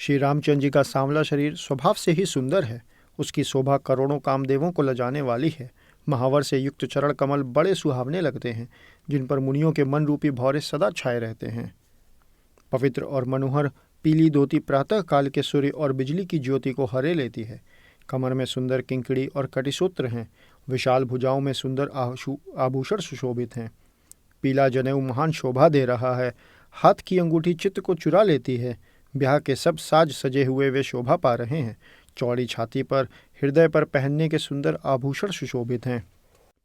श्री रामचंद्र जी का सांवला शरीर स्वभाव से ही सुंदर है। उसकी शोभा करोड़ों कामदेवों को लजाने वाली है। महावर से युक्त चरण कमल बड़े सुहावने लगते हैं, जिन पर मुनियों के मन रूपी भौरे सदा छाए रहते हैं। पवित्र और मनोहर पीली धोती प्रातः काल के सूर्य और बिजली की ज्योति को हरे लेती है। कमर में सुंदर किंकड़ी और कटिसूत्र हैं। विशाल भुजाओं में सुंदर आभूषण सुशोभित हैं। पीला जनेऊ महान शोभा दे रहा है। हाथ की अंगूठी चित्त को चुरा लेती है। ब्याह के सब साज सजे हुए वे शोभा पा रहे हैं। चौड़ी छाती पर हृदय पर पहनने के सुंदर आभूषण सुशोभित हैं।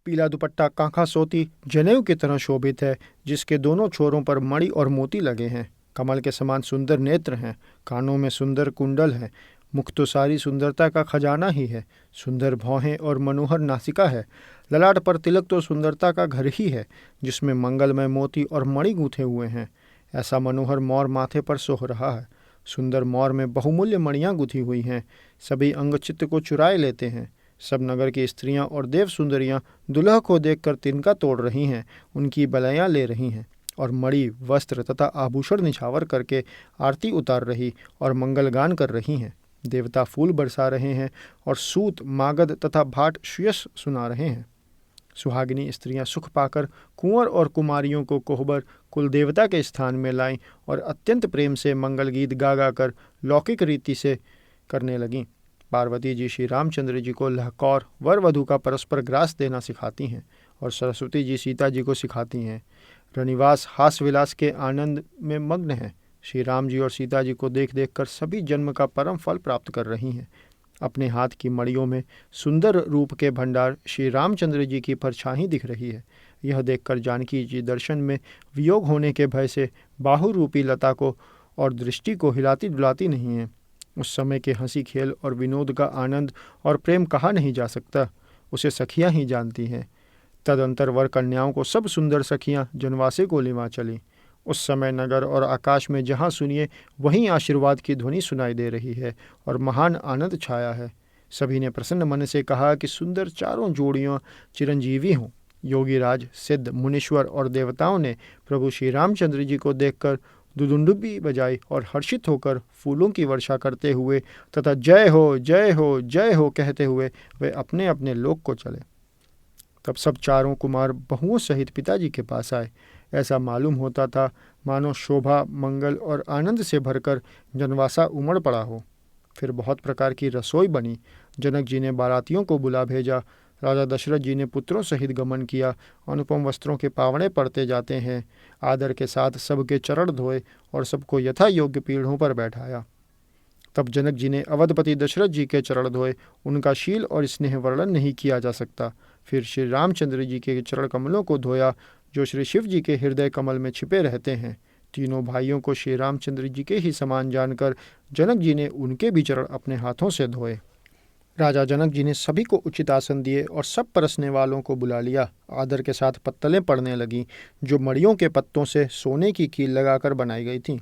पीला दुपट्टा कांखा सोती जनेऊ की तरह शोभित है, जिसके दोनों छोरों पर मणि और मोती लगे हैं। कमल के समान सुंदर नेत्र हैं। कानों में सुंदर कुंडल है। मुख तो सारी सुंदरता का खजाना ही है। सुंदर भौहें और मनोहर नासिका है। ललाट पर तिलक तो सुंदरता का घर ही है, जिसमें मंगलमय मोती और मणि गूंथे हुए हैं। ऐसा मनोहर मोर माथे पर सोह रहा है। सुंदर मोर में बहुमूल्य मणियाँ गुथी हुई हैं। सभी अंग चित्त को चुराए लेते हैं। सब नगर की स्त्रियां और देव सुंदरियां दुल्हा को देखकर तिनका तोड़ रही हैं, उनकी बलैयां ले रही हैं और मणि वस्त्र तथा आभूषण निछावर करके आरती उतार रही और मंगलगान कर रही हैं। देवता फूल बरसा रहे हैं और सूत मागध तथा भाट सुयस सुना रहे हैं। सुहागिनी स्त्रियां सुख पाकर कुंवर और कुमारियों को कोहबर कुल देवता के स्थान में लाईं और अत्यंत प्रेम से मंगल गीत गा गा कर लौकिक रीति से करने लगीं। पार्वती जी श्री रामचंद्र जी को लहकौर वर वधू का परस्पर ग्रास देना सिखाती हैं और सरस्वती जी सीता जी को सिखाती हैं। रनिवास हास विलास के आनंद में मग्न हैं। श्री राम जी और सीता जी को देख देख कर सभी जन्म का परम फल प्राप्त कर रही हैं। अपने हाथ की मड़ियों में सुंदर रूप के भंडार श्री रामचंद्र जी की परछाई दिख रही है। यह देखकर जानकी जी दर्शन में वियोग होने के भय से बाहु रूपी लता को और दृष्टि को हिलाती डुलाती नहीं है। उस समय के हंसी खेल और विनोद का आनंद और प्रेम कहा नहीं जा सकता, उसे सखियाँ ही जानती हैं। तदंतर वर कन्याओं को सब सुंदर सखियाँ जनवासे को लेवा चली। उस समय नगर और आकाश में जहाँ सुनिए वहीं आशीर्वाद की ध्वनि सुनाई दे रही है और महान आनंद छाया है। सभी ने प्रसन्न मन से कहा कि सुंदर चारों जोड़ियाँ चिरंजीवी हों। योगीराज, सिद्ध, मुनीश्वर और देवताओं ने प्रभु श्री रामचंद्र जी को देखकर दुदुंडुबी बजाई और हर्षित होकर फूलों की वर्षा करते हुए तथा जय हो जय हो जय हो कहते हुए वे अपने अपने लोक को चले। तब सब चारों कुमार बहुओं सहित पिताजी के पास आए। ऐसा मालूम होता था मानो शोभा, मंगल और आनंद से भरकर जनवासा उमड़ पड़ा हो। फिर बहुत प्रकार की रसोई बनी। जनक जी ने बारातियों को बुला भेजा। राजा दशरथ जी ने पुत्रों सहित गमन किया। अनुपम वस्त्रों के पावड़े पड़ते जाते हैं। आदर के साथ सबके चरण धोए और सबको यथा योग्य पीढ़ों पर बैठाया। तब जनक जी ने अवधपति दशरथ जी के चरण धोए। उनका शील और स्नेह वर्णन नहीं किया जा सकता। फिर श्री रामचंद्र जी के चरण कमलों को धोया, जो श्री शिव जी के हृदय कमल में छिपे रहते हैं। तीनों भाइयों को श्री रामचंद्र जी के ही समान जानकर जनक जी ने उनके भी चरण अपने हाथों से धोए। राजा जनक जी ने सभी को उचित आसन दिए और सब परसने वालों को बुला लिया। आदर के साथ पत्तलें पड़ने लगीं, जो मड़ियों के पत्तों से सोने की कील लगाकर बनाई गई थीं।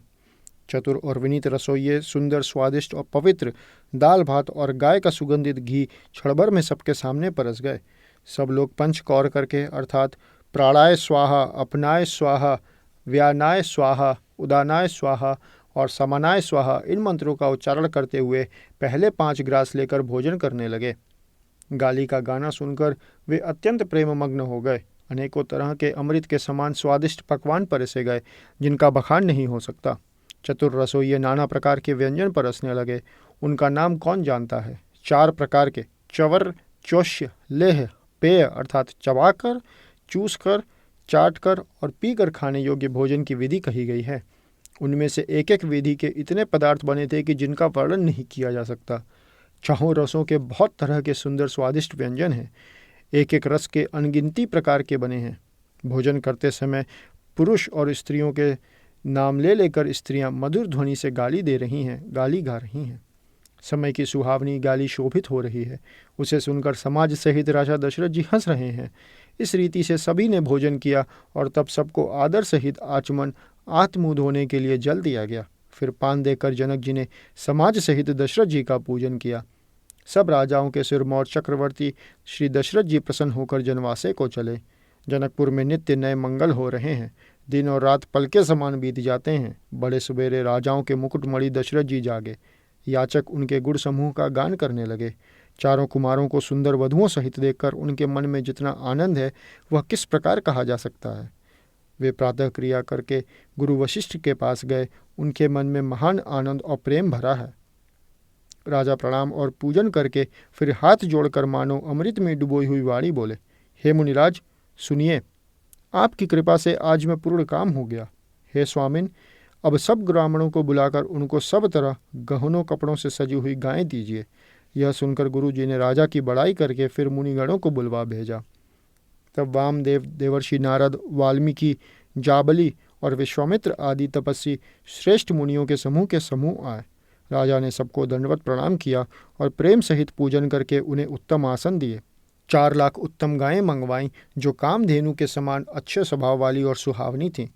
चतुर और विनीत रसोइये सुंदर, स्वादिष्ट और पवित्र दाल भात और गाय का सुगंधित घी क्षणभर में सबके सामने परस गए। सब लोग पंच कौर करके अर्थात प्राणाय स्वाहा, अपनाय स्वाहा, व्यानाय स्वाहा, उदानाय स्वाहा और समानाय स्वाहा इन मंत्रों का उच्चारण करते हुए पहले 5 ग्रास लेकर भोजन करने लगे। गाली का गाना सुनकर वे अत्यंत प्रेममग्न हो गए। अनेकों तरह के अमृत के समान स्वादिष्ट पकवान परोसे गए, जिनका बखान नहीं हो सकता। चतुर रसोइये नाना प्रकार के व्यंजन परसने लगे। उनका नाम कौन जानता है। 4 प्रकार के चवर, चोष्य, लेह, पेय अर्थात चबाकर, चूसकर, चाटकर और पीकर खाने योग्य भोजन की विधि कही गई है। उनमें से एक एक विधि के इतने पदार्थ बने थे कि जिनका वर्णन नहीं किया जा सकता। 4 रसों के बहुत तरह के सुंदर स्वादिष्ट व्यंजन हैं। एक एक रस के अनगिनती प्रकार के बने हैं। भोजन करते समय पुरुष और स्त्रियों के नाम ले लेकर स्त्रियां मधुर ध्वनि से गाली दे रही हैं, गाली गा रही हैं। समय की सुहावनी गाली शोभित हो रही है। उसे सुनकर समाज सहित राजा दशरथ जी हंस रहे हैं। इस रीति से सभी ने भोजन किया और तब सबको आदर सहित आचमन आत्ममुँह धोने के लिए जल दिया गया। फिर पान देकर जनक जी ने समाज सहित दशरथ जी का पूजन किया। सब राजाओं के सिरमौर चक्रवर्ती श्री दशरथ जी प्रसन्न होकर जनवासे को चले। जनकपुर में नित्य नए मंगल हो रहे हैं। दिन और रात पल के समान बीत जाते हैं। बड़े सवेरे राजाओं के मुकुटमणि दशरथ जी जागे। याचक उनके गुण समूह का गान करने लगे। चारों कुमारों को सुंदर वधुओं सहित देखकर उनके मन में जितना आनंद है वह किस प्रकार कहा जा सकता है। वे प्रातः क्रिया करके गुरु वशिष्ठ के पास गए। उनके मन में महान आनंद और प्रेम भरा है। राजा प्रणाम और पूजन करके फिर हाथ जोड़कर मानो अमृत में डुबोई हुई वाणी बोले, हे मुनिराज सुनिए, आपकी कृपा से आज मैं पूर्ण काम हो गया। हे स्वामिन, अब सब ब्राह्मणों को बुलाकर उनको सब तरह गहनों कपड़ों से सजी हुई गायें दीजिए। यह सुनकर गुरु जी ने राजा की बड़ाई करके फिर मुनिगणों को बुलवा भेजा। तब वामदेव, देवर्षि नारद, वाल्मीकि, जाबली और विश्वामित्र आदि तपस्वी श्रेष्ठ मुनियों के समूह आए। राजा ने सबको दंडवत प्रणाम किया और प्रेम सहित पूजन करके उन्हें उत्तम आसन दिए। 4 लाख उत्तम गायें मंगवाईं जो कामधेनु के समान अच्छे स्वभाव वाली और सुहावनी थीं।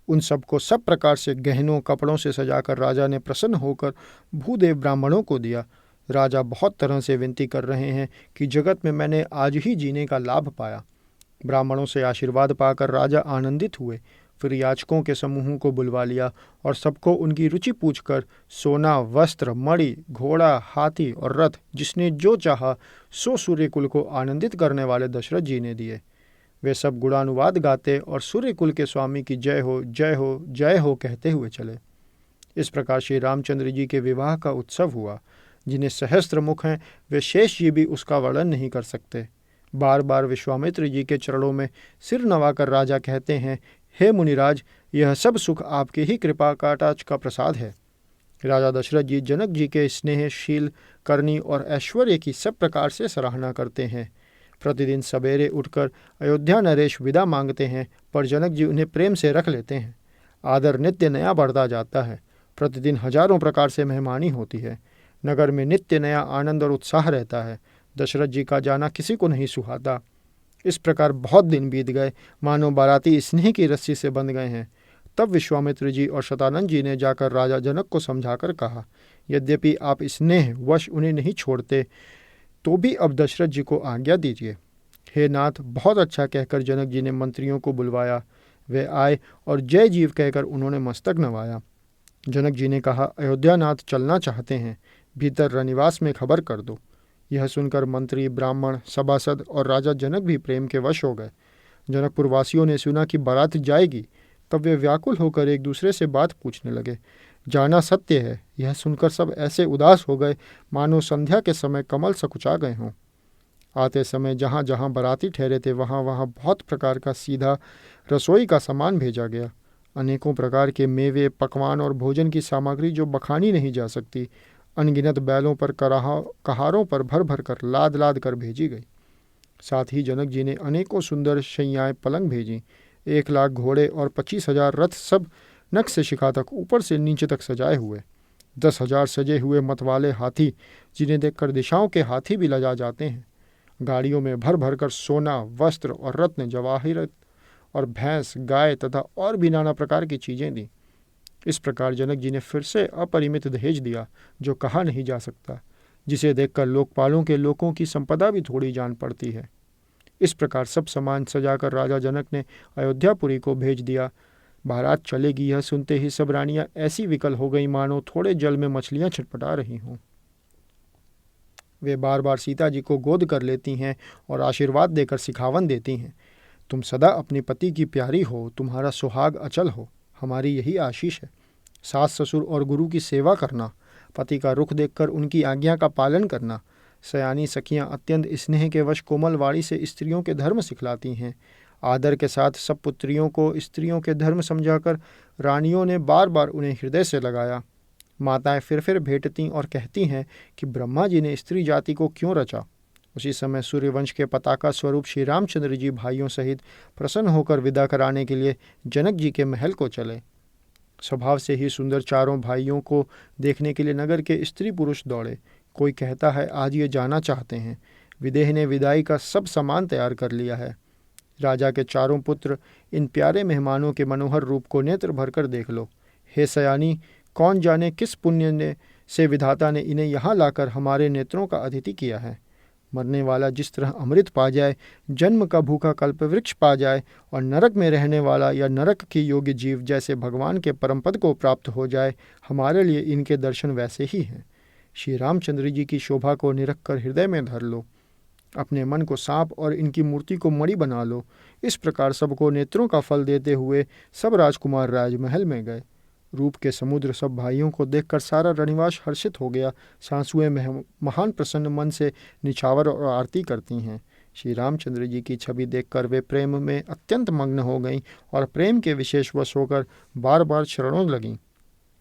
उन सबको सब प्रकार से गहनों कपड़ों से सजाकर राजा ने प्रसन्न होकर भूदेव ब्राह्मणों को दिया। राजा बहुत तरह से विनती कर रहे हैं कि जगत में मैंने आज ही जीने का लाभ पाया। ब्राह्मणों से आशीर्वाद पाकर राजा आनंदित हुए। फिर याचकों के समूहों को बुलवा लिया और सबको उनकी रुचि पूछकर सोना, वस्त्र, मणि, घोड़ा, हाथी और रथ जिसने जो चाहा सो सूर्यकुल को आनंदित करने वाले दशरथ जी ने दिए। वे सब गुणानुवाद गाते और सूर्यकुल के स्वामी की जय हो, जय हो, जय हो कहते हुए चले। इस प्रकार श्री रामचंद्र जी के विवाह का उत्सव हुआ। जिन्हें सहस्त्र मुख हैं वे शेष जी भी उसका वर्णन नहीं कर सकते। बार बार विश्वामित्र जी के चरणों में सिर नवाकर राजा कहते हैं, हे मुनिराज, यह सब सुख आपके ही कृपा कटाक्ष का प्रसाद है। राजा दशरथ जी जनक जी के स्नेहशील, करनी और ऐश्वर्य की सब प्रकार से सराहना करते हैं। प्रतिदिन सवेरे उठकर अयोध्या नरेश विदा मांगते हैं, पर जनक जी उन्हें प्रेम से रख लेते हैं। आदर नित्य नया बढ़ता जाता है। प्रतिदिन हजारों प्रकार से मेहमानी होती है। नगर में नित्य नया आनंद और उत्साह रहता है। दशरथ जी का जाना किसी को नहीं सुहाता। इस प्रकार बहुत दिन बीत गए, मानो बाराती स्नेह की रस्सी से बंध गए हैं। तब विश्वामित्र जी और शतानंद जी ने जाकर राजा जनक को समझाकर कहा, यद्यपि आप स्नेह वश उन्हें नहीं छोड़ते, तो भी अब दशरथ जी को आज्ञा दीजिए। हे नाथ, बहुत अच्छा कहकर जनक जी ने मंत्रियों को बुलवाया। वे आए और जय जीव कहकर उन्होंने मस्तक नवाया। जनक जी ने कहा, अयोध्या नाथ चलना चाहते हैं, भीतर रनिवास में खबर कर दो। यह सुनकर मंत्री, ब्राह्मण, सभासद और राजा जनक भी प्रेम के वश हो गए। जनकपुर वासियों ने सुना कि बारात जाएगी, तब वे व्याकुल होकर एक दूसरे से बात पूछने लगे। जाना सत्य है, यह सुनकर सब ऐसे उदास हो गए मानो संध्या के समय कमल सकुचा गए हों। आते समय जहाँ जहाँ बाराती ठहरे थे वहाँ वहाँ बहुत प्रकार का सीधा रसोई का सामान भेजा गया। अनेकों प्रकार के मेवे, पकवान और भोजन की सामग्री जो बखानी नहीं जा सकती, अनगिनत बैलों पर कहारों पर भर भर कर लाद लाद कर भेजी गई। साथ ही जनक जी ने अनेकों सुंदर शैयाएँ पलंग भेजी। 1 लाख घोड़े और 25,000 रथ, सब नख से शिखा तक ऊपर से नीचे तक सजाए हुए। 10,000 सजे हुए मतवाले हाथी, जिन्हें देखकर दिशाओं के हाथी भी लजा जाते हैं। गाड़ियों में भर भर कर सोना, वस्त्र और रत्न, जवाहिरत और भैंस, गाय तथा और भी नाना प्रकार की चीज़ें दी। इस प्रकार जनक जी ने फिर से अपरिमित दहेज दिया, जो कहा नहीं जा सकता, जिसे देखकर लोकपालों के लोगों की संपदा भी थोड़ी जान पड़ती है। इस प्रकार सब सामान सजाकर राजा जनक ने अयोध्यापुरी को भेज दिया। बारात चलेगी यह सुनते ही सब रानियां ऐसी विकल हो गई मानो थोड़े जल में मछलियां छटपटा रही हों। वे बार बार सीता जी को गोद कर लेती हैं और आशीर्वाद देकर सिखावन देती हैं। तुम सदा अपने पति की प्यारी हो, तुम्हारा सुहाग अचल हो, हमारी यही आशीष है। सास ससुर और गुरु की सेवा करना, पति का रुख देखकर उनकी आज्ञा का पालन करना। सयानी सखियाँ अत्यंत स्नेह के वश कोमल वाणी से स्त्रियों के धर्म सिखलाती हैं। आदर के साथ सब पुत्रियों को स्त्रियों के धर्म समझाकर रानियों ने बार बार उन्हें हृदय से लगाया। माताएं फिर भेंटती और कहती हैं कि ब्रह्मा जी ने स्त्री जाति को क्यों रचा। उसी समय सूर्यवंश के पताका स्वरूप श्री रामचंद्र जी भाइयों सहित प्रसन्न होकर विदा कराने के लिए जनक जी के महल को चले। स्वभाव से ही सुंदर चारों भाइयों को देखने के लिए नगर के स्त्री पुरुष दौड़े। कोई कहता है आज ये जाना चाहते हैं। विदेह ने विदाई का सब सामान तैयार कर लिया है। राजा के चारों पुत्र इन प्यारे मेहमानों के मनोहर रूप को नेत्र भरकर देख लो। हे सयानी, कौन जाने किस पुण्य से विधाता ने इन्हें यहाँ लाकर हमारे नेत्रों का अतिथि किया है। मरने वाला जिस तरह अमृत पा जाए, जन्म का भूखा कल्पवृक्ष पा जाए और नरक में रहने वाला या नरक के योग्य जीव जैसे भगवान के परम पद को प्राप्त हो जाए, हमारे लिए इनके दर्शन वैसे ही हैं। श्री रामचंद्र जी की शोभा को निरख कर हृदय में धर लो, अपने मन को सांप और इनकी मूर्ति को मणि बना लो। इस प्रकार सबको नेत्रों का फल देते हुए सब राजकुमार राजमहल में गए। रूप के समुद्र सब भाइयों को देखकर सारा रनिवास हर्षित हो गया। सासुएं महान प्रसन्न मन से निछावर और आरती करती हैं। श्री रामचंद्र जी की छवि देखकर वे प्रेम में अत्यंत मग्न हो गईं और प्रेम के विशेष वश होकर बार बार शरणों लगीं।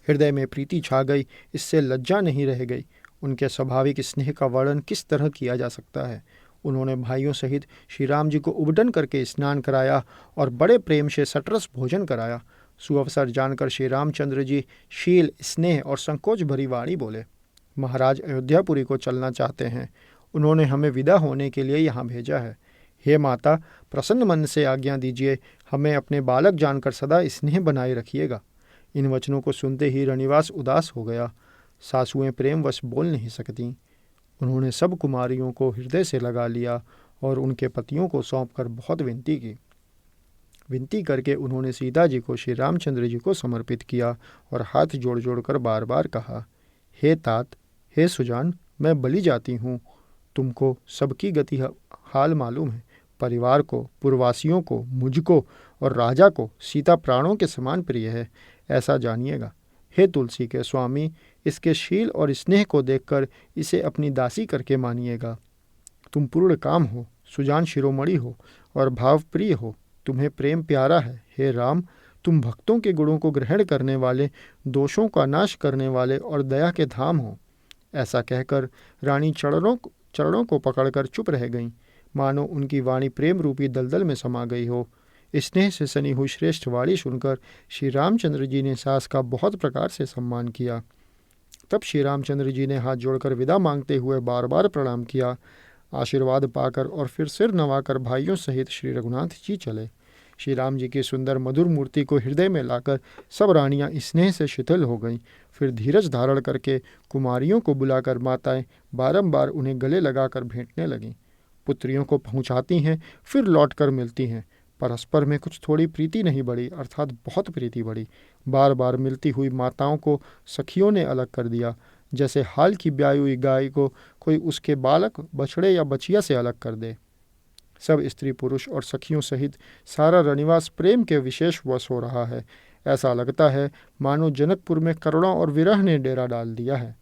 हृदय में प्रीति छा गई, इससे लज्जा नहीं रह गई। उनके स्वाभाविक स्नेह का वर्णन किस तरह किया जा सकता है। उन्होंने भाइयों सहित श्री राम जी को उबटन करके स्नान कराया और बड़े प्रेम से सटरस भोजन कराया। सुअवसर जानकर श्री रामचंद्र जी शील, स्नेह और संकोच भरी वाणी बोले, महाराज अयोध्यापुरी को चलना चाहते हैं। उन्होंने हमें विदा होने के लिए यहाँ भेजा है। हे माता, प्रसन्न मन से आज्ञा दीजिए, हमें अपने बालक जानकर सदा स्नेह बनाए रखिएगा। इन वचनों को सुनते ही रनिवास उदास हो गया। सासुएं प्रेमवश बोल नहीं सकतीं। उन्होंने सब कुमारियों को हृदय से लगा लिया और उनके पतियों को सौंपकर बहुत विनती की। विनती करके उन्होंने सीता जी को श्री रामचंद्र जी को समर्पित किया और हाथ जोड़ जोड़ कर बार बार कहा, हे तात, हे सुजान, मैं बलि जाती हूँ। तुमको सबकी गति हाल मालूम है। परिवार को, पूर्ववासियों को, मुझको और राजा को सीता प्राणों के समान प्रिय है, ऐसा जानिएगा। हे तुलसी के स्वामी, इसके शील और स्नेह को देखकर इसे अपनी दासी करके मानिएगा। तुम पूर्ण काम हो, सुजान शिरोमणि हो और भावप्रिय हो। तुम्हें प्रेम प्यारा है। हे राम, तुम भक्तों के गुणों को ग्रहण करने वाले, दोषों का नाश करने वाले और दया के धाम हो। ऐसा कहकर रानी चरणों को पकड़कर चुप रह गईं, मानो उनकी वाणी प्रेम रूपी दलदल में समा गई हो। स्नेह से सनी हुई श्रेष्ठ वाणी सुनकर श्री रामचंद्र जी ने सास का बहुत प्रकार से सम्मान किया। तब श्री रामचंद्र जी ने हाथ जोड़कर विदा मांगते हुए बार बार प्रणाम किया। आशीर्वाद पाकर और फिर सिर नवाकर भाइयों सहित श्री रघुनाथ जी चले। श्री राम जी की सुंदर मधुर मूर्ति को हृदय में लाकर सब रानियां स्नेह से शिथिल हो गईं। फिर धीरज धारण करके कुमारियों को बुलाकर माताएं बारंबार उन्हें गले लगाकर भेंटने लगीं। पुत्रियों को पहुंचाती हैं, फिर लौटकर मिलती हैं। परस्पर में कुछ थोड़ी प्रीति नहीं बढ़ी, अर्थात बहुत प्रीति बढ़ी। बार बार मिलती हुई माताओं को सखियों ने अलग कर दिया, जैसे हाल की ब्याई हुई गाय को कोई उसके बालक, बछड़े या बछिया से अलग कर दे। सब स्त्री पुरुष और सखियों सहित सारा रनिवास प्रेम के विशेष वश हो रहा है। ऐसा लगता है मानो जनकपुर में करुणा और विरह ने डेरा डाल दिया है।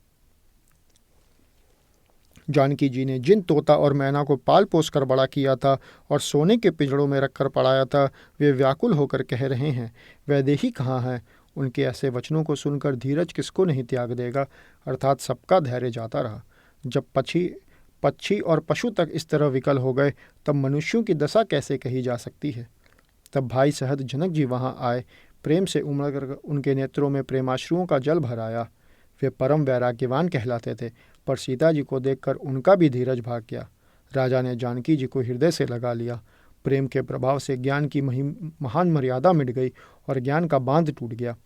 जानकी जी ने जिन तोता और मैना को पाल पोस कर बड़ा किया था और सोने के पिंजड़ों में रखकर पढ़ाया था, वे व्याकुल होकर कह रहे हैं, वैदेही कहाँ है। उनके ऐसे वचनों को सुनकर धीरज किसको नहीं त्याग देगा, अर्थात सबका धैर्य जाता रहा। जब पक्षी और पशु तक इस तरह विकल हो गए, तब मनुष्यों की दशा कैसे कही जा सकती है। तब भाई सहद जनक जी वहाँ आए। प्रेम से उमड़कर उनके नेत्रों में प्रेमाश्रुओं का जल भर आया। वे परम वैराग्यवान कहलाते थे, पर सीता जी को देखकर उनका भी धीरज भाग गया। राजा ने जानकी जी को हृदय से लगा लिया। प्रेम के प्रभाव से ज्ञान की महान मर्यादा मिट गई और ज्ञान का बांध टूट गया।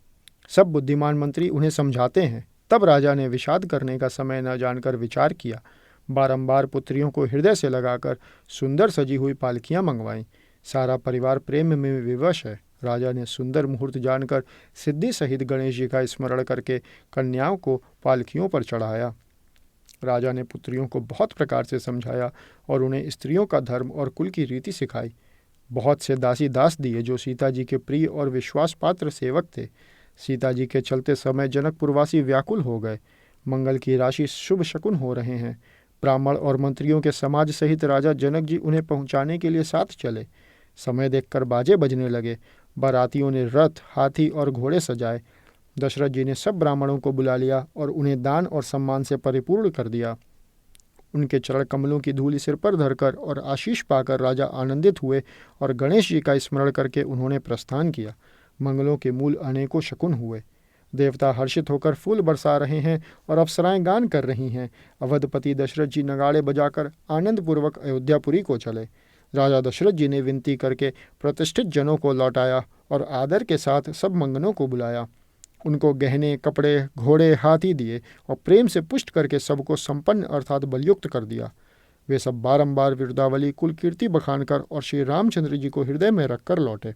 सब बुद्धिमान मंत्री उन्हें समझाते हैं। तब राजा ने विषाद करने का समय न जानकर विचार किया। बारंबार पुत्रियों को हृदय से लगाकर सुंदर सजी हुई पालकियां मंगवाईं। सारा परिवार प्रेम में विवश है। राजा ने सुंदर मुहूर्त जानकर सिद्धि सहित गणेश जी का स्मरण करके कन्याओं को पालकियों पर चढ़ाया। राजा ने पुत्रियों को बहुत प्रकार से समझाया और उन्हें स्त्रियों का धर्म और कुल की रीति सिखाई। बहुत से दासी दास दिए जो सीता जी के प्रिय और विश्वास पात्र सेवक थे। सीता जी के चलते समय जनकपुरवासी व्याकुल हो गए। मंगल की राशि शुभ शकुन हो रहे हैं। ब्राह्मण और मंत्रियों के समाज सहित राजा जनक जी उन्हें पहुंचाने के लिए साथ चले। समय देखकर बाजे बजने लगे। बारातियों ने रथ, हाथी और घोड़े सजाए। दशरथ जी ने सब ब्राह्मणों को बुला लिया और उन्हें दान और सम्मान से परिपूर्ण कर दिया। उनके चरण कमलों की धूलि सिर पर धरकर और आशीष पाकर राजा आनंदित हुए और गणेश जी का स्मरण करके उन्होंने प्रस्थान किया। मंगलों के मूल अनेकों शकुन हुए। देवता हर्षित होकर फूल बरसा रहे हैं और अप्सराएं गान कर रही हैं। अवधपति दशरथ जी नगाड़े बजाकर आनंदपूर्वक अयोध्यापुरी को चले। राजा दशरथ जी ने विनती करके प्रतिष्ठित जनों को लौटाया और आदर के साथ सब मंगनों को बुलाया। उनको गहने, कपड़े, घोड़े, हाथी दिए और प्रेम से पुष्ट करके सबको संपन्न अर्थात बलयुक्त कर दिया। वे सब बारंबार वीरदावली कुल कीर्ति बखानकर और श्री रामचंद्र जी को हृदय में रखकर लौटे।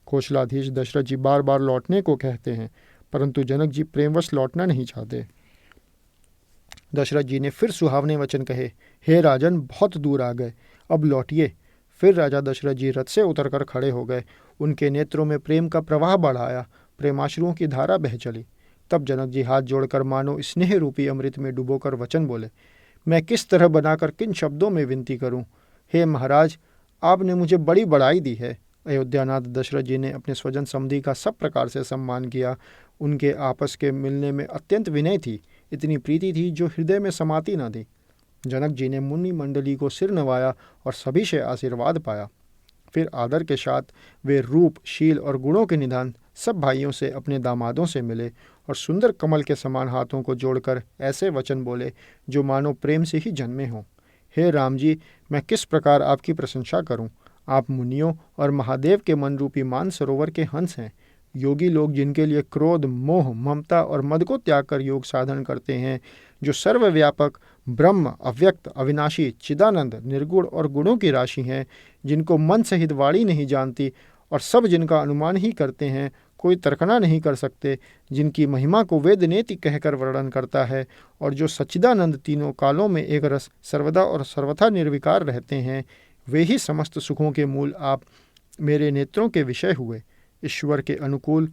कौशलाधीश दशरथ जी बार बार लौटने को कहते हैं, परंतु जनक जी प्रेमवश लौटना नहीं चाहते। दशरथ जी ने फिर सुहावने वचन कहे, हे राजन, बहुत दूर आ गए, अब लौटिए। फिर राजा दशरथ जी रथ से उतरकर खड़े हो गए। उनके नेत्रों में प्रेम का प्रवाह बढ़ आया, प्रेमाश्रुओं की धारा बह चली। तब जनक जी हाथ जोड़कर मानो स्नेह रूपी अमृत में डुबोकर वचन बोले, मैं किस तरह बनाकर किन शब्दों में विनती करूं? हे महाराज, आपने मुझे बड़ी बड़ाई दी है। अयोध्यानाथ दशरथ जी ने अपने स्वजन समधी का सब प्रकार से सम्मान किया। उनके आपस के मिलने में अत्यंत विनय थी, इतनी प्रीति थी जो हृदय में समाती न थी। जनक जी ने मुनि मंडली को सिर नवाया और सभी से आशीर्वाद पाया। फिर आदर के साथ वे रूप, शील और गुणों के निधान सब भाइयों से अपने दामादों से मिले और सुंदर कमल के समान हाथों को जोड़कर ऐसे वचन बोले जो मानो प्रेम से ही जन्मे हों। हे राम जी, मैं किस प्रकार आपकी प्रशंसा करूं? आप मुनियों और महादेव के मन रूपी मान सरोवर के हंस हैं। योगी लोग जिनके लिए क्रोध, मोह, ममता और मद को त्याग कर योग साधन करते हैं, जो सर्वव्यापक ब्रह्म, अव्यक्त, अविनाशी, चिदानंद, निर्गुण और गुणों की राशि हैं, जिनको मन सहित वाणी नहीं जानती और सब जिनका अनुमान ही करते हैं, कोई तर्कना नहीं कर सकते, जिनकी महिमा को वेद नेति कहकर वर्णन करता है, और जो सच्चिदानंद तीनों कालों में एक रस सर्वदा और सर्वथा निर्विकार रहते हैं, वे ही समस्त सुखों के मूल आप मेरे नेत्रों के विषय हुए। ईश्वर के अनुकूल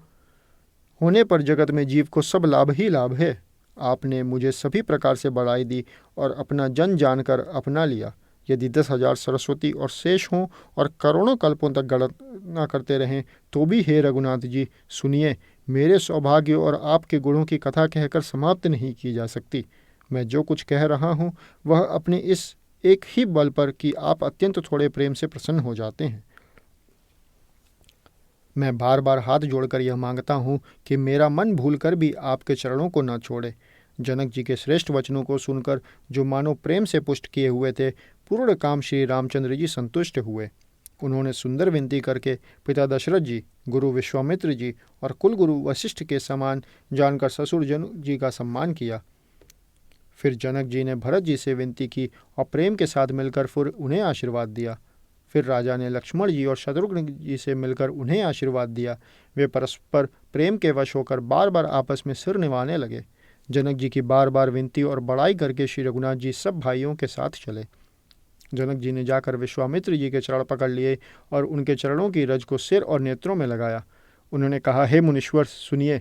होने पर जगत में जीव को सब लाभ ही लाभ है। आपने मुझे सभी प्रकार से बढ़ाई दी और अपना जन जानकर अपना लिया। यदि 10,000 सरस्वती और शेष हों और करोड़ों कल्पों तक गणना करते रहें तो भी हे रघुनाथ जी सुनिए, मेरे सौभाग्य और आपके गुणों की कथा कहकर समाप्त नहीं की जा सकती। मैं जो कुछ कह रहा हूँ वह अपने इस एक ही बल पर कि आप अत्यंत थोड़े प्रेम से प्रसन्न हो जाते हैं। मैं बार बार हाथ जोड़कर यह मांगता हूँ कि मेरा मन भूलकर भी आपके चरणों को न छोड़े। जनक जी के श्रेष्ठ वचनों को सुनकर जो मानो प्रेम से पुष्ट किए हुए थे, पूर्ण काम श्री रामचंद्र जी संतुष्ट हुए। उन्होंने सुंदर विनती करके पिता दशरथ जी, गुरु विश्वामित्र जी और कुलगुरु वशिष्ठ के समान जानकर ससुर जनक जी का सम्मान किया। फिर जनक जी ने भरत जी से विनती की और प्रेम के साथ मिलकर फिर उन्हें आशीर्वाद दिया। फिर राजा ने लक्ष्मण जी और शत्रुघ्न जी से मिलकर उन्हें आशीर्वाद दिया। वे परस्पर प्रेम के वश होकर बार बार आपस में सिर निभाने लगे। जनक जी की बार बार विनती और बड़ाई करके श्री रघुनाथ जी सब भाइयों के साथ चले। जनक जी ने जाकर विश्वामित्र जी के चरण पकड़ लिए और उनके चरणों की रज को सिर और नेत्रों में लगाया। उन्होंने कहा, हे मुनीश्वर सुनिए,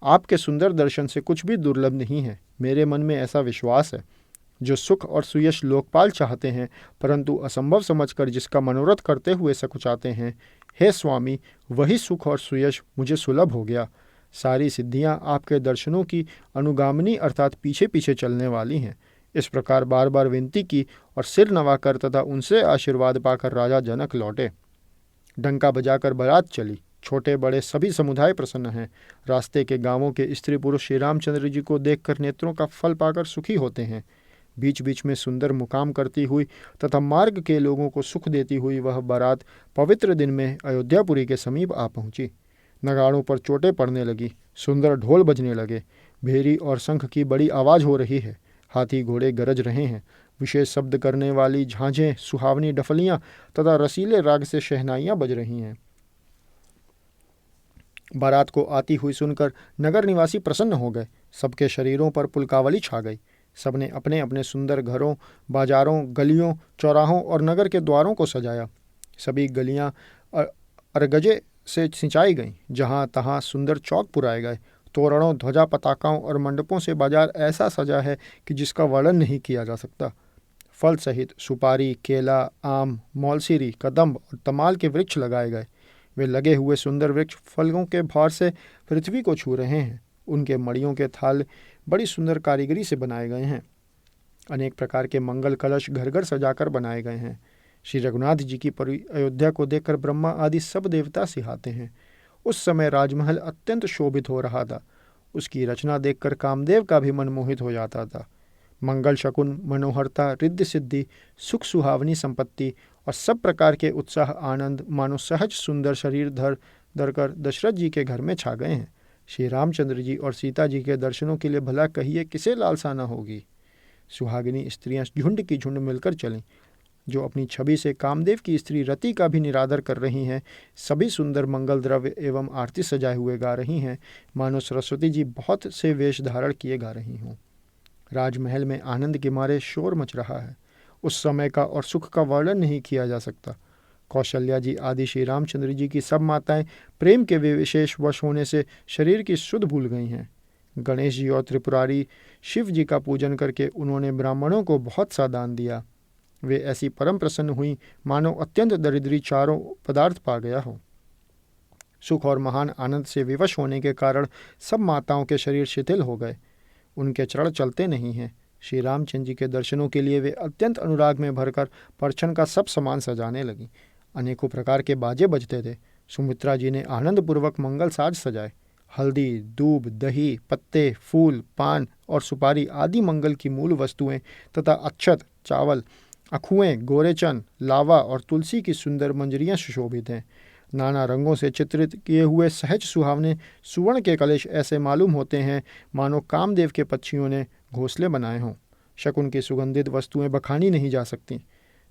आपके सुंदर दर्शन से कुछ भी दुर्लभ नहीं है। मेरे मन में ऐसा विश्वास है, जो सुख और सुयश लोकपाल चाहते हैं परंतु असंभव समझकर जिसका मनोरथ करते हुए सकुचाते हैं, हे स्वामी, वही सुख और सुयश मुझे सुलभ हो गया। सारी सिद्धियां आपके दर्शनों की अनुगामिनी अर्थात पीछे पीछे चलने वाली हैं। इस प्रकार बार बार विनती की और सिर नवाकर तथा उनसे आशीर्वाद पाकर राजा जनक लौटे। डंका बजाकर बारात चली। छोटे बड़े सभी समुदाय प्रसन्न हैं। रास्ते के गांवों के स्त्री पुरुष श्री रामचंद्र जी को देखकर नेत्रों का फल पाकर सुखी होते हैं। बीच बीच में सुंदर मुकाम करती हुई तथा मार्ग के लोगों को सुख देती हुई वह बारात पवित्र दिन में अयोध्यापुरी के समीप आ पहुंची। नगाड़ों पर चोटें पड़ने लगी, सुंदर ढोल बजने लगे, भेरी और शंख की बड़ी आवाज़ हो रही है, हाथी घोड़े गरज रहे हैं, विशेष शब्द करने वाली झांझें, सुहावनी डफलियां तथा रसीले राग से शहनाइयां बज रही हैं। बारात को आती हुई सुनकर नगर निवासी प्रसन्न हो गए। सबके शरीरों पर पुलकावली छा गई। सबने अपने अपने सुंदर घरों, बाजारों, गलियों, चौराहों और नगर के द्वारों को सजाया। सभी गलियां अरगजे से सिंचाई गईं। जहां तहां सुंदर चौक पुराए गए। तोरणों, ध्वजा, पताकाओं और मंडपों से बाजार ऐसा सजा है कि जिसका वर्णन नहीं किया जा सकता। फल सहित सुपारी, केला, आम, मौलसीरी, कदम्ब और तमाल के वृक्ष लगाए गए। वे लगे हुए सुंदर वृक्ष फलों के भार से पृथ्वी को छू रहे हैं। उनके मड़ियों के थाल बड़ी सुंदर कारीगरी से बनाए गए हैं। अनेक प्रकार के मंगल कलश घर घर सजाकर बनाए गए हैं। श्री रघुनाथ जी की अयोध्या को देखकर ब्रह्मा आदि सब देवता सिहाते हैं। उस समय राजमहल अत्यंत शोभित हो रहा था। उसकी रचना देखकर कामदेव का भी मन मोहित हो जाता था। मंगल शकुन, मनोहरता, रिद्धि सिद्धि, सुख सुहावनी संपत्ति और सब प्रकार के उत्साह आनंद मानो सहज सुंदर शरीर धर कर दशरथ जी के घर में छा गए हैं। श्री रामचंद्र जी और सीता जी के दर्शनों के लिए भला कहिए किसे लालसा न होगी। सुहागिनी स्त्रियां झुंड की झुंड मिलकर चलीं, जो अपनी छवि से कामदेव की स्त्री रति का भी निरादर कर रही हैं। सभी सुंदर मंगल द्रव्य एवं आरती सजाए हुए गा रही हैं, मानो सरस्वती जी बहुत से वेश धारण किए गा रही हों। राजमहल में आनंद के मारे शोर मच रहा है। उस समय का और सुख का वर्णन नहीं किया जा सकता। कौशल्या जी आदि श्री रामचंद्र जी की सब माताएं प्रेम के विशेष वश होने से शरीर की सुध भूल गई हैं। गणेश जी और त्रिपुरारी शिव जी का पूजन करके उन्होंने ब्राह्मणों को बहुत सा दान दिया। वे ऐसी परम प्रसन्न हुई मानो अत्यंत दरिद्री चारों पदार्थ पा गया हो। सुख और महान आनंद से विवश होने के कारण सब माताओं के शरीर शिथिल हो गए। उनके चरण चलते नहीं हैं। श्री रामचंद्र जी के दर्शनों के लिए वे अत्यंत अनुराग में भरकर परछन का सब सामान सजाने लगी। अनेकों प्रकार के बाजे बजते थे। सुमित्रा जी ने आनंदपूर्वक मंगल साज सजाए। हल्दी, दूब, दही, पत्ते, फूल, पान और सुपारी आदि मंगल की मूल वस्तुएं तथा अक्षत, चावल, अखुएं, गोरेचन, लावा और तुलसी की सुंदर मंजरियां सुशोभित हैं। नाना रंगों से चित्रित किए हुए सहज सुहावने सुवर्ण के कलश ऐसे मालूम होते हैं मानो कामदेव के पक्षियों ने घोंसले बनाए हों। शकुन की सुगंधित वस्तुएं बखानी नहीं जा सकती।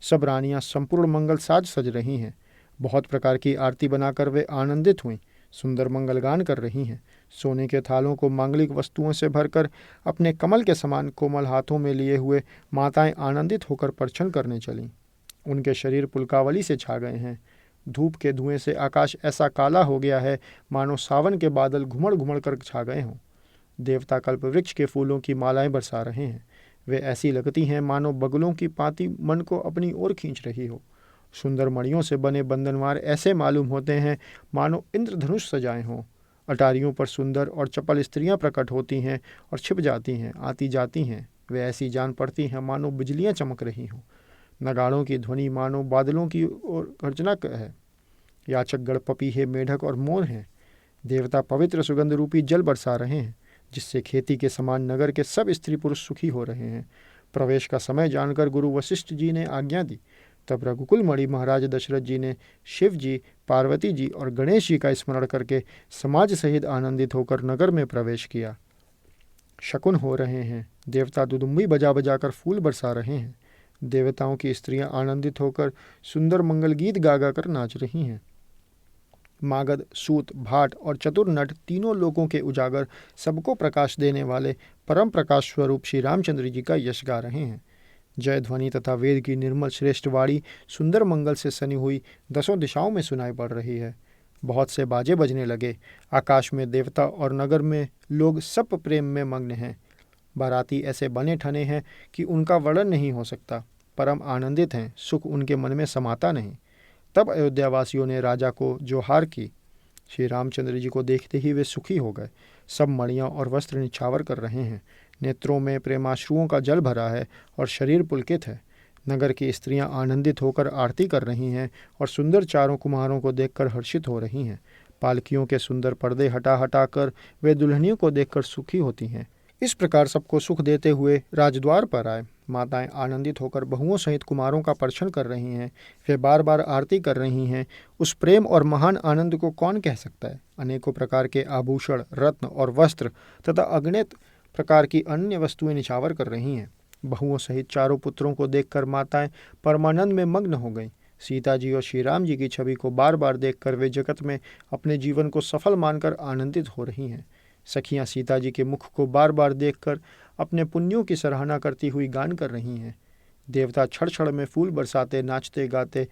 सब रानियां संपूर्ण मंगल साज सज रही हैं। बहुत प्रकार की आरती बनाकर वे आनंदित हुईं। सुंदर मंगलगान कर रही हैं। सोने के थालों को मांगलिक वस्तुओं से भरकर अपने कमल के समान कोमल हाथों में लिए हुए माताएं आनंदित होकर परछन करने चलीं। उनके शरीर पुलकावली से छा गए हैं। धूप के धुएं से आकाश ऐसा काला हो गया है मानो सावन के बादल घुमड़ घुमड़ कर छा गए हों। देवता कल्प वृक्ष के फूलों की मालाएं बरसा रहे हैं। वे ऐसी लगती हैं मानो बगुलों की पाती मन को अपनी ओर खींच रही हो। सुंदर मणियों से बने बंधनवार ऐसे मालूम होते हैं मानो इंद्रधनुष सजाए हों। अटारियों पर सुंदर और चपल स्त्रियां प्रकट होती हैं और छिप जाती हैं, आती जाती हैं। वे ऐसी जान पड़ती हैं मानो बिजलियां चमक रही हों। नगाड़ों की ध्वनि मानो बादलों की ओर गर्जना है। याचक गण पपीहे, मेढक और मोर हैं। देवता पवित्र सुगंध रूपी जल बरसा रहे हैं, जिससे खेती के समान नगर के सब स्त्री पुरुष सुखी हो रहे हैं। प्रवेश का समय जानकर गुरु वशिष्ठ जी ने आज्ञा दी। तब रघुकुल मणि महाराज दशरथ जी ने शिव जी, पार्वती जी और गणेश जी का स्मरण करके समाज सहित आनंदित होकर नगर में प्रवेश किया। शकुन हो रहे हैं। देवता दुदुम्बी बजा बजाकर फूल बरसा रहे हैं। देवताओं की स्त्रियां आनंदित होकर सुंदर मंगल गीत गा गा कर नाच रही हैं। मागध, सूत, भाट और चतुर नट तीनों लोगों के उजागर सबको प्रकाश देने वाले परम प्रकाश स्वरूप श्री रामचंद्र जी का यश गा रहे हैं। जय ध्वनि तथा वेद की निर्मल श्रेष्ठ वाणी सुंदर मंगल से सनी हुई दसों दिशाओं में सुनाई पड़ रही है। बहुत से बाजे बजने लगे। आकाश में देवता और नगर में लोग सब प्रेम में मग्न हैं। बाराती ऐसे बने ठने हैं कि उनका वर्णन नहीं हो सकता। परम आनंदित हैं, सुख उनके मन में समाता नहीं। तब अयोध्यावासियों ने राजा को जोहार की। श्री रामचंद्र जी को देखते ही वे सुखी हो गए। सब मणियाँ और वस्त्र निछावर कर रहे हैं। नेत्रों में प्रेमाश्रुओं का जल भरा है और शरीर पुलकित है। नगर की स्त्रियां आनंदित होकर आरती कर रही हैं और सुंदर चारों कुमारों को देखकर हर्षित हो रही हैं। पालकियों के सुंदर पर्दे हटा हटा कर वे दुल्हनियों को देखकर सुखी होती हैं। इस प्रकार सबको सुख देते हुए राजद्वार पर आए। माताएं आनंदित होकर बहुओं सहित कुमारों का परछन कर रही हैं। वे बार बार आरती कर रही हैं। उस प्रेम और महान आनंद को कौन कह सकता है। अनेकों प्रकार के आभूषण, रत्न और वस्त्र तथा अगणित प्रकार की अन्य वस्तुएं निछावर कर रही हैं। बहुओं सहित चारों पुत्रों को देखकर माताएं परमानंद में मग्न हो गईं। सीता जी और श्री राम जी की छवि को बार बार देखकर वे जगत में अपने जीवन को सफल मानकर आनंदित हो रही हैं। सखियां सीता जी के मुख को बार बार देखकर अपने पुण्यों की सराहना करती हुई गान कर रही हैं। देवता क्षण क्षण में फूल बरसाते, नाचते गाते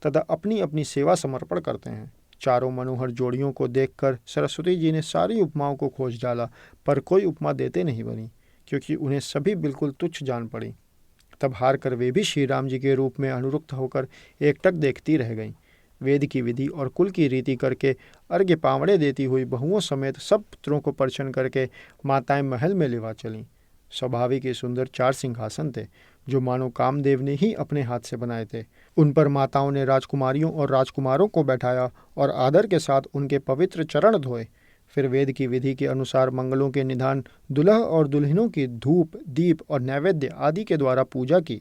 तथा अपनी अपनी सेवा समर्पण करते हैं। चारों मनोहर जोड़ियों को देखकर सरस्वती जी ने सारी उपमाओं को खोज डाला, पर कोई उपमा देते नहीं बनी, क्योंकि उन्हें सभी बिल्कुल तुच्छ जान पड़ी। तब हार कर वे भी श्री राम जी के रूप में अनुरुक्त होकर एकटक देखती रह गईं। वेद की विधि और कुल की रीति करके अर्घ्य पावड़े देती हुई बहुओं समेत सब पुत्रों को परछन करके माताएं महल में लेवा चलीं। स्वाभाविक ही सुंदर 4 सिंहासन थे, जो मानो कामदेव ने ही अपने हाथ से बनाए थे। उन पर माताओं ने राजकुमारियों और राजकुमारों को बैठाया और आदर के साथ उनके पवित्र चरण धोए। फिर वेद की विधि के अनुसार मंगलों के निधान दुल्हा और दुल्हनों की धूप, दीप और नैवेद्य आदि के द्वारा पूजा की।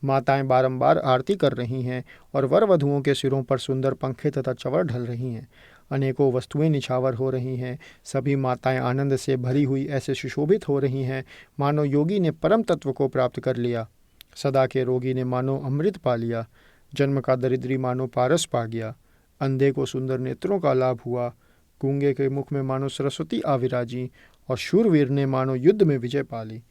माताएं बारंबार आरती कर रही हैं और वर वधुओं के सिरों पर सुंदर पंखे तथा चवर ढल रही हैं। अनेकों वस्तुएं निछावर हो रही हैं। सभी माताएं आनंद से भरी हुई ऐसे सुशोभित हो रही हैं मानो योगी ने परम तत्व को प्राप्त कर लिया। सदा के रोगी ने मानो अमृत पा लिया। जन्म का दरिद्री मानो पारस पा गया। अंधे को सुंदर नेत्रों का लाभ हुआ। गूंगे के मुख में मानो सरस्वती आविराजी और शूरवीर ने मानो युद्ध में विजय पा ली।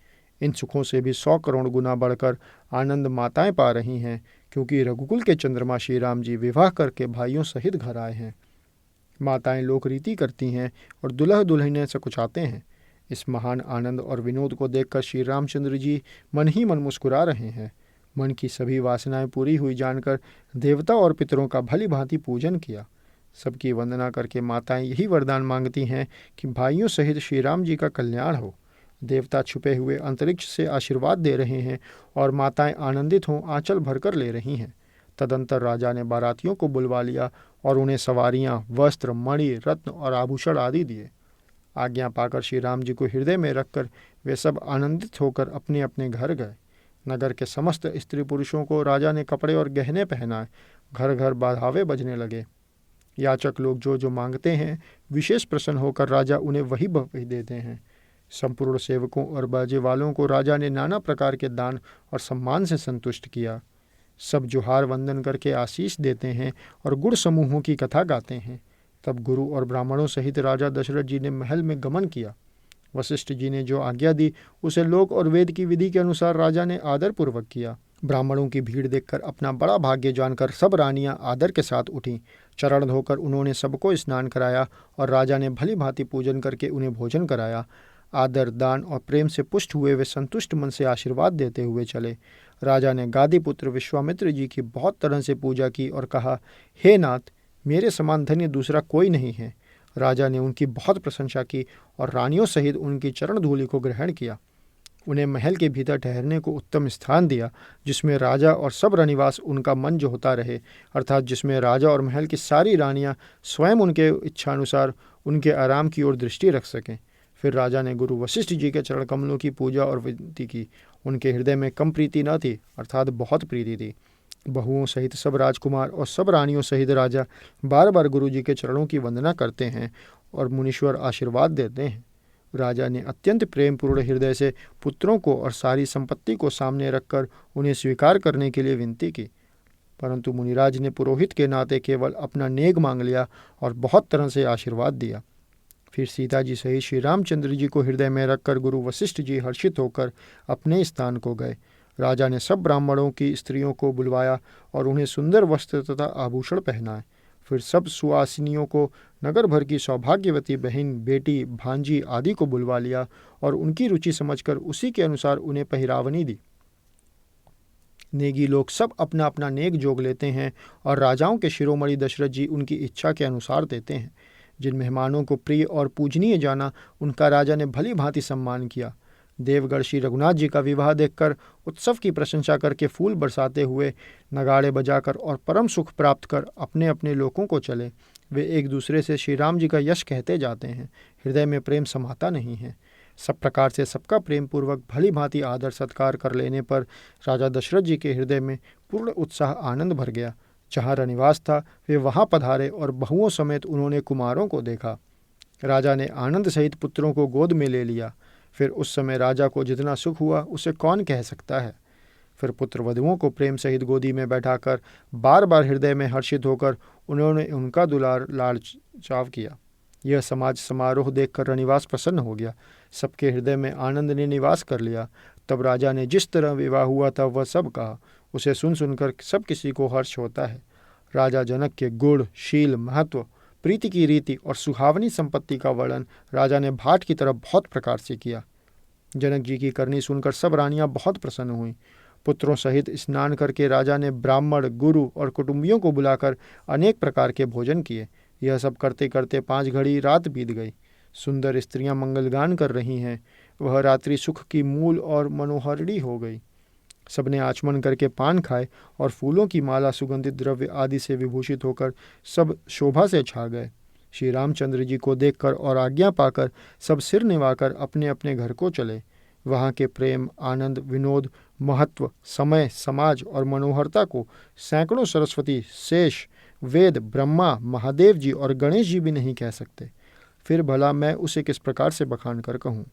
इन सुखों से भी 100 करोड़ गुना बढ़कर आनंद माताएं पा रही हैं, क्योंकि रघुकुल के चंद्रमा श्री राम जी विवाह करके भाइयों सहित घर आए हैं। माताएं लोक रीति करती हैं और दुल्हा दुल्हनें सकुचाते हैं। इस महान आनंद और विनोद को देखकर श्री रामचंद्र जी मन ही मन मुस्कुरा रहे हैं। मन की सभी वासनाएं पूरी हुई जानकर देवता और पितरों का भली भांति पूजन किया। सबकी वंदना करके माताएं यही वरदान मांगती हैं कि भाइयों सहित श्री राम जी का कल्याण हो। देवता छुपे हुए अंतरिक्ष से आशीर्वाद दे रहे हैं और माताएं आनंदित हों आंचल भरकर ले रही हैं। तदंतर राजा ने बारातियों को बुलवा लिया और उन्हें सवारियां, वस्त्र, मणि, रत्न और आभूषण आदि दिए। आज्ञा पाकर श्री राम जी को हृदय में रखकर वे सब आनंदित होकर अपने अपने घर गए। नगर के समस्त स्त्री पुरुषों को राजा ने कपड़े और गहने पहनाए। घर घर बाधावे बजने लगे। याचक लोग जो जो मांगते हैं विशेष प्रसन्न होकर राजा उन्हें वही वही देते हैं। संपूर्ण सेवकों और बाजे वालों को राजा ने नाना प्रकार के दान और सम्मान से संतुष्ट किया। सब जुहार वंदन करके आशीष देते हैं और गुण समूहों की कथा गाते हैं। तब गुरु और ब्राह्मणों सहित राजा दशरथ जी ने महल में गमन किया। वशिष्ठ जी ने जो आज्ञा दी उसे लोक और वेद की विधि के अनुसार राजा ने आदर पूर्वक किया। ब्राह्मणों की भीड़ देखकर अपना बड़ा भाग्य जानकर सब रानियां आदर के साथ उठीं। चरण धोकर उन्होंने सबको स्नान कराया और राजा ने भली भांति पूजन करके उन्हें भोजन कराया। आदर, दान और प्रेम से पुष्ट हुए वे संतुष्ट मन से आशीर्वाद देते हुए चले। राजा ने गादी पुत्र विश्वामित्र जी की बहुत तरह से पूजा की और कहा, हे नाथ, मेरे समान धन्य दूसरा कोई नहीं है। राजा ने उनकी बहुत प्रशंसा की और रानियों सहित उनकी चरण धूलि को ग्रहण किया। उन्हें महल के भीतर ठहरने को उत्तम स्थान दिया, जिसमें राजा और सब रनिवास उनका मन जो होता रहे, अर्थात जिसमें राजा और महल की सारी रानियां स्वयं उनके इच्छानुसार उनके आराम की ओर दृष्टि रख सकें। फिर राजा ने गुरु वशिष्ठ जी के चरण कमलों की पूजा और विनती की। उनके हृदय में कम प्रीति न थी, अर्थात बहुत प्रीति थी। बहुओं सहित सब राजकुमार और सब रानियों सहित राजा बार बार गुरु जी के चरणों की वंदना करते हैं और मुनीश्वर आशीर्वाद देते हैं। राजा ने अत्यंत प्रेम पूर्ण हृदय से पुत्रों को और सारी संपत्ति को सामने रखकर उन्हें स्वीकार करने के लिए विनती की, परंतु मुनिराज ने पुरोहित के नाते केवल अपना नेग मांग लिया और बहुत तरह से आशीर्वाद दिया। फिर सीता जी सहित श्री रामचंद्र जी को हृदय में रखकर गुरु वशिष्ठ जी हर्षित होकर अपने स्थान को गए। राजा ने सब ब्राह्मणों की स्त्रियों को बुलवाया और उन्हें सुंदर वस्त्र तथा आभूषण पहनाए। फिर सब सुआसिनियों को, नगर भर की सौभाग्यवती बहन, बेटी, भांजी आदि को बुलवा लिया और उनकी रुचि समझकर उसी के अनुसार उन्हें पहिरावनी दी। नेगी लोग सब अपना अपना नेग जोग लेते हैं और राजाओं के शिरोमणि दशरथ जी उनकी इच्छा के अनुसार देते हैं। जिन मेहमानों को प्रिय और पूजनीय जाना, उनका राजा ने भली भांति सम्मान किया। देवगढ़ श्री रघुनाथ जी का विवाह देखकर उत्सव की प्रशंसा करके फूल बरसाते हुए, नगाड़े बजाकर और परम सुख प्राप्त कर अपने अपने लोकों को चले। वे एक दूसरे से श्री राम जी का यश कहते जाते हैं। हृदय में प्रेम समाता नहीं है। सब प्रकार से सबका प्रेम पूर्वक भली भांति आदर सत्कार कर लेने पर राजा दशरथ जी के हृदय में पूर्ण उत्साह आनंद भर गया। जहाँ रनिवास था वे वहाँ पधारे और बहुओं समेत उन्होंने कुमारों को देखा। राजा ने आनंद सहित पुत्रों को गोद में ले लिया। फिर उस समय राजा को जितना सुख हुआ उसे कौन कह सकता है। फिर पुत्र वधुओं को प्रेम सहित गोदी में बैठाकर बार बार हृदय में हर्षित होकर उन्होंने उनका दुलार लाड़ चाव किया। यह समाज समारोह देखकर रनिवास प्रसन्न हो गया। सबके हृदय में आनंद ने निवास कर लिया। तब राजा ने जिस तरह विवाह हुआ था वह सब कहा। उसे सुन सुनकर सब किसी को हर्ष होता है। राजा जनक के गुण, शील, महत्व, प्रीति की रीति और सुहावनी संपत्ति का वर्णन राजा ने भाट की तरह बहुत प्रकार से किया। जनक जी की करनी सुनकर सब रानियां बहुत प्रसन्न हुईं। पुत्रों सहित स्नान करके राजा ने ब्राह्मण, गुरु और कुटुंबियों को बुलाकर अनेक प्रकार के भोजन किए। यह सब करते करते 5 घड़ी रात बीत गई। सुंदर स्त्रियां मंगलगान कर रही हैं। वह रात्रि सुख की मूल और मनोहरिणी हो गई। सबने आचमन करके पान खाए और फूलों की माला, सुगंधित द्रव्य आदि से विभूषित होकर सब शोभा से छा गए। श्री रामचंद्र जी को देखकर और आज्ञा पाकर सब सिर निवाकर अपने अपने घर को चले। वहाँ के प्रेम, आनंद, विनोद, महत्व, समय, समाज और मनोहरता को सैकड़ों सरस्वती, शेष, वेद, ब्रह्मा, महादेव जी और गणेश जी भी नहीं कह सकते। फिर भला मैं उसे किस प्रकार से बखान कर कहूँ?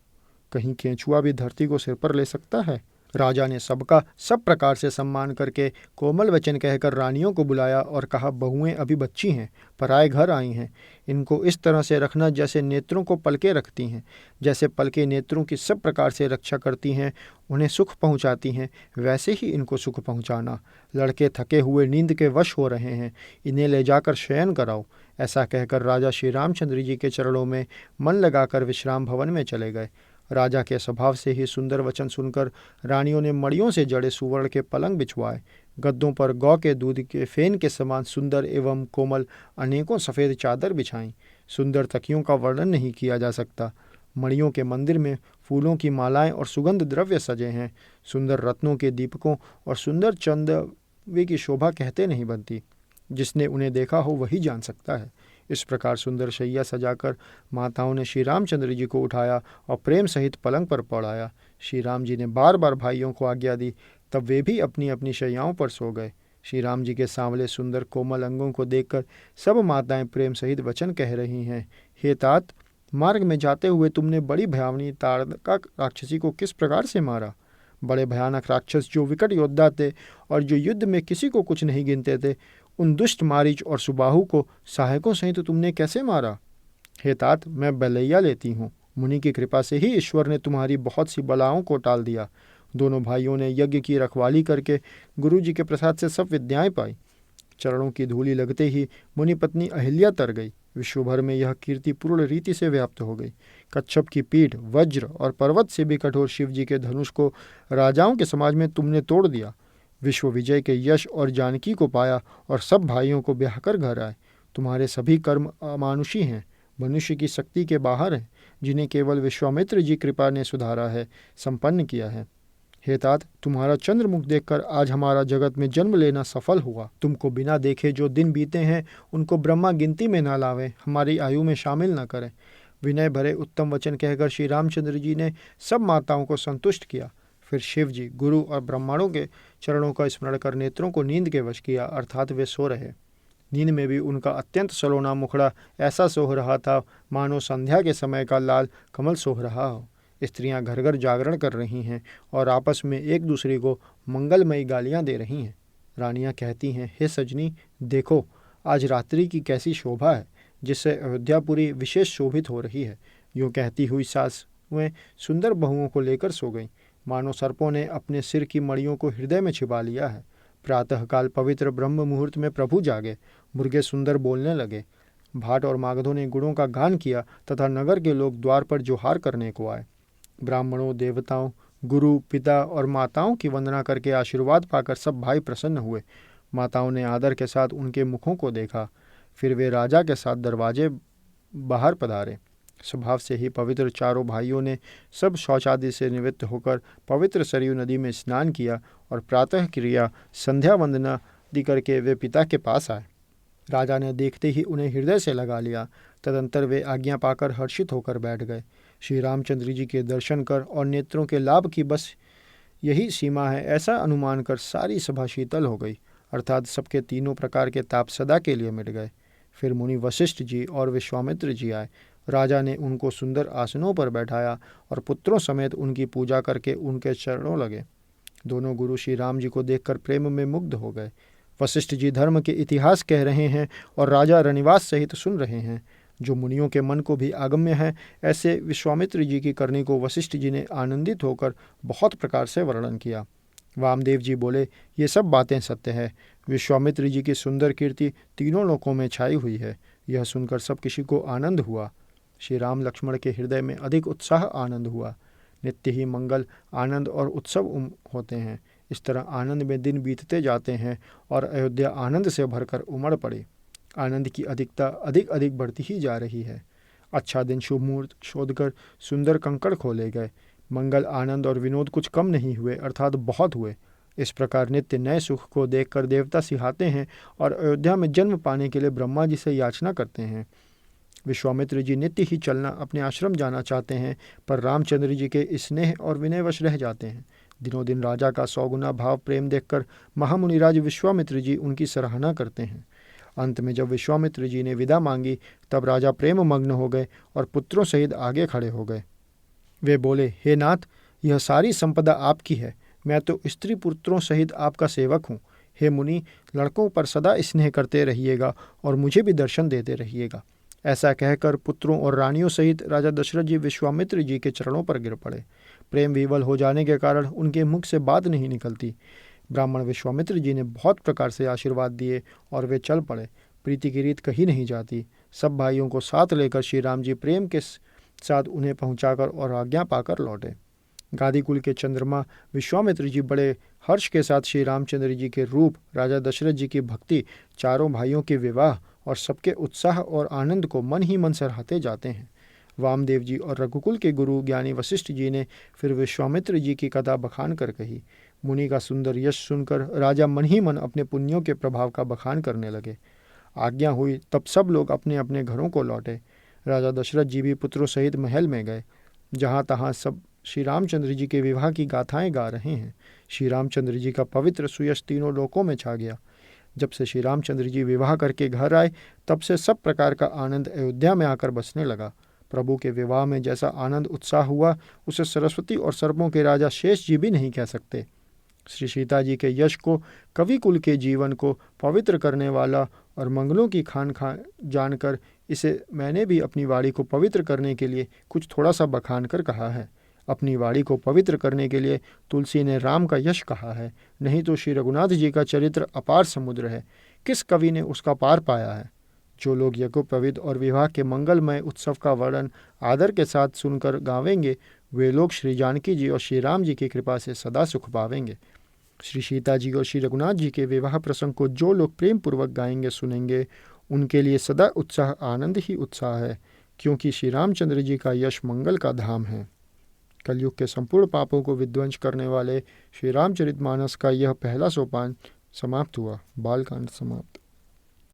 कहीं केंचुआ भी धरती को सिर पर ले सकता है? राजा ने सबका सब प्रकार से सम्मान करके कोमल वचन कहकर रानियों को बुलाया और कहा, बहुएं अभी बच्ची हैं, पराए घर आई हैं। इनको इस तरह से रखना जैसे नेत्रों को पलके रखती हैं। जैसे पलके नेत्रों की सब प्रकार से रक्षा करती हैं, उन्हें सुख पहुंचाती हैं, वैसे ही इनको सुख पहुंचाना। लड़के थके हुए नींद के वश हो रहे हैं, इन्हें ले जाकर शयन कराओ। ऐसा कहकर राजा श्री रामचंद्र जी के चरणों में मन लगाकर विश्राम भवन में चले गए। राजा के स्वभाव से ही सुंदर वचन सुनकर रानियों ने मड़ियों से जड़े सुवर्ण के पलंग बिछवाए। गद्दों पर गौ के दूध के फेन के समान सुंदर एवं कोमल अनेकों सफ़ेद चादर बिछाईं। सुंदर तकियों का वर्णन नहीं किया जा सकता। मड़ियों के मंदिर में फूलों की मालाएं और सुगंध द्रव्य सजे हैं। सुंदर रत्नों के दीपकों और सुंदर चंदवे की शोभा कहते नहीं बनती। जिसने उन्हें देखा हो वही जान सकता है। इस प्रकार सुंदर शैया सजाकर माताओं ने श्री रामचंद्र जी को उठाया और प्रेम सहित पलंग पर पड़ाया। श्री राम जी ने बार बार भाइयों को आज्ञा दी, तब वे भी अपनी अपनी शैयाओं पर सो गए। श्री राम जी के सांवले सुंदर कोमल अंगों को देखकर सब माताएं प्रेम सहित वचन कह रही हैं। हे तात, मार्ग में जाते हुए तुमने बड़ी भयावनी ताड़का राक्षसी को किस प्रकार से मारा? बड़े भयानक राक्षस जो विकट योद्धा थे और जो युद्ध में किसी को कुछ नहीं गिनते थे, उन दुष्ट मारीच और सुबाहु को सहायकों सहित तुमने कैसे मारा? हे तात, मैं बलैया लेती हूँ। मुनि की कृपा से ही ईश्वर ने तुम्हारी बहुत सी बलाओं को टाल दिया। दोनों भाइयों ने यज्ञ की रखवाली करके गुरु जी के प्रसाद से सब विद्याएं पाई। चरणों की धूलि लगते ही मुनि पत्नी अहिल्या तर गई। विश्व भर में यह कीर्ति पूर्ण रीति से व्याप्त हो गई। कच्छप की पीठ, वज्र और पर्वत से भी कठोर शिव जी के धनुष को राजाओं के समाज में तुमने तोड़ दिया। विश्व विजय के यश और जानकी को पाया और सब भाइयों को ब्याह कर घर आए। तुम्हारे सभी कर्म अमानुषी हैं, मनुष्य की शक्ति के बाहर हैं, जिन्हें केवल विश्वामित्र जी कृपा ने सुधारा है, संपन्न किया है। हे तात, तुम्हारा चंद्रमुख देखकर आज हमारा जगत में जन्म लेना सफल हुआ। तुमको बिना देखे जो दिन बीते हैं उनको ब्रह्मा गिनती में न लावें, हमारी आयु में शामिल न करें। विनय भरे उत्तम वचन कहकर श्री रामचंद्र जी ने सब माताओं को संतुष्ट किया। फिर शिव जी, गुरु और ब्राह्मणों के चरणों का स्मरण कर नेत्रों को नींद के वश किया, अर्थात वे सो रहे। नींद में भी उनका अत्यंत सलोना मुखड़ा ऐसा सोह रहा था मानो संध्या के समय का लाल कमल सोह रहा हो। स्त्रियां घर घर जागरण कर रही हैं और आपस में एक दूसरे को मंगलमयी गालियां दे रही हैं। रानियां कहती हैं, हे सजनी, देखो आज रात्रि की कैसी शोभा है, जिससे अयोध्यापुरी विशेष शोभित हो रही है। यूँ कहती हुई सासुएं सुंदर बहुओं को लेकर सो गईं, मानो सर्पों ने अपने सिर की मड़ियों को हृदय में छिपा लिया है। प्रातःकाल पवित्र ब्रह्म मुहूर्त में प्रभु जागे, मुर्गे सुंदर बोलने लगे। भाट और मागधों ने गुणों का गान किया तथा नगर के लोग द्वार पर जोहार करने को आए। ब्राह्मणों, देवताओं, गुरु, पिता और माताओं की वंदना करके आशीर्वाद पाकर सब भाई प्रसन्न हुए। माताओं ने आदर के साथ उनके मुखों को देखा। फिर वे राजा के साथ दरवाजे बाहर पधारे। स्वभाव से ही पवित्र चारों भाइयों ने सब शौचादि से निवृत्त होकर पवित्र सरयू नदी में स्नान किया और प्रातः क्रिया संध्या वंदना आदि करके वे पिता के पास आए। राजा ने देखते ही उन्हें हृदय से लगा लिया। तदंतर वे आज्ञा पाकर हर्षित होकर बैठ गए। श्री रामचंद्र जी के दर्शन कर और नेत्रों के लाभ की बस यही सीमा है, ऐसा अनुमान कर सारी सभा शीतल हो गई, अर्थात सबके तीनों प्रकार के ताप सदा के लिए मिट गए। फिर मुनि वशिष्ठ जी और विश्वामित्र जी आए। राजा ने उनको सुंदर आसनों पर बैठाया और पुत्रों समेत उनकी पूजा करके उनके चरणों लगे। दोनों गुरु श्री राम जी को देखकर प्रेम में मुग्ध हो गए। वशिष्ठ जी धर्म के इतिहास कह रहे हैं और राजा रनिवास सहित सुन रहे हैं, जो मुनियों के मन को भी आगम्य है। ऐसे विश्वामित्र जी की करनी को वशिष्ठ जी ने आनंदित होकर बहुत प्रकार से वर्णन किया। वामदेव जी बोले, ये सब बातें सत्य है। विश्वामित्र जी की सुंदर कीर्ति तीनों लोकों में छाई हुई है। यह सुनकर सब किसी को आनंद हुआ। श्री राम लक्ष्मण के हृदय में अधिक उत्साह आनंद हुआ। नित्य ही मंगल, आनंद और उत्सव होते हैं। इस तरह आनंद में दिन बीतते जाते हैं और अयोध्या आनंद से भरकर उमड़ पड़ी। आनंद की अधिकता अधिक अधिक बढ़ती ही जा रही है। अच्छा दिन शुभ मुहूर्त शोधकर सुंदर कंकड़ खोले गए। मंगल, आनंद और विनोद कुछ कम नहीं हुए, अर्थात बहुत हुए। इस प्रकार नित्य नए सुख को देखकर देवता सिहाते हैं और अयोध्या में जन्म पाने के लिए ब्रह्मा जी से याचना करते हैं। विश्वामित्र जी नित्य ही चलना अपने आश्रम जाना चाहते हैं, पर रामचंद्र जी के स्नेह और विनयवश रह जाते हैं। दिनों दिन राजा का 100 गुना भाव प्रेम देखकर महामुनिराज विश्वामित्र जी उनकी सराहना करते हैं। अंत में जब विश्वामित्र जी ने विदा मांगी तब राजा प्रेम मग्न हो गए और पुत्रों सहित आगे खड़े हो गए। वे बोले, हे नाथ, यह सारी संपदा आपकी है। मैं तो स्त्री पुत्रों सहित आपका सेवक हूँ। हे मुनि, लड़कों पर सदा स्नेह करते रहिएगा और मुझे भी दर्शन देते रहिएगा। ऐसा कहकर पुत्रों और रानियों सहित राजा दशरथ जी विश्वामित्र जी के चरणों पर गिर पड़े। प्रेम विवल हो जाने के कारण उनके मुख से बात नहीं निकलती। ब्राह्मण विश्वामित्र जी ने बहुत प्रकार से आशीर्वाद दिए और वे चल पड़े। प्रीति की रीत कही नहीं जाती। सब भाइयों को साथ लेकर श्री राम जी प्रेम के साथ उन्हें पहुंचाकर और आज्ञा पाकर लौटे। गादी कुल के चंद्रमा विश्वामित्र जी बड़े हर्ष के साथ श्री रामचंद्र जी के रूप, राजा दशरथ जी की भक्ति, चारों भाइयों के विवाह और सबके उत्साह और आनंद को मन ही मन सराहते जाते हैं। वामदेव जी और रघुकुल के गुरु ज्ञानी वशिष्ठ जी ने फिर विश्वामित्र जी की कथा बखान कर कही। मुनि का सुंदर यश सुनकर राजा मन ही मन अपने पुण्यों के प्रभाव का बखान करने लगे। आज्ञा हुई तब सब लोग अपने अपने घरों को लौटे। राजा दशरथ जी भी पुत्रों सहित महल में गए। जहाँ तहाँ सब श्री रामचंद्र जी के विवाह की गाथाएं गा रहे हैं। श्री रामचंद्र जी का पवित्र सुयश तीनों लोकों में छा गया। जब से श्री रामचंद्र जी विवाह करके घर आए तब से सब प्रकार का आनंद अयोध्या में आकर बसने लगा। प्रभु के विवाह में जैसा आनंद उत्साह हुआ उसे सरस्वती और सर्पों के राजा शेष जी भी नहीं कह सकते। श्री सीता जी के यश को, कवि कुल के जीवन को पवित्र करने वाला और मंगलों की खान जानकर इसे मैंने भी अपनी वाणी को पवित्र करने के लिए कुछ थोड़ा सा बखान कर कहा है। अपनी वाणी को पवित्र करने के लिए तुलसी ने राम का यश कहा है, नहीं तो श्री रघुनाथ जी का चरित्र अपार समुद्र है। किस कवि ने उसका पार पाया है? जो लोग यज्ञोपवीत और विवाह के मंगलमय उत्सव का वर्णन आदर के साथ सुनकर गावेंगे, वे लोग श्री जानकी जी और श्री राम जी की कृपा से सदा सुख पावेंगे। श्री सीता जी और श्री रघुनाथ जी के विवाह प्रसंग को जो लोग प्रेम पूर्वक गाएंगे सुनेंगे, उनके लिए सदा उत्साह आनंद ही उत्साह है, क्योंकि श्री रामचंद्र जी का यश मंगल का धाम है। कलयुग के संपूर्ण पापों को विध्वंस करने वाले श्री रामचरितमानस का यह पहला सोपान समाप्त हुआ। बालकांड समाप्त।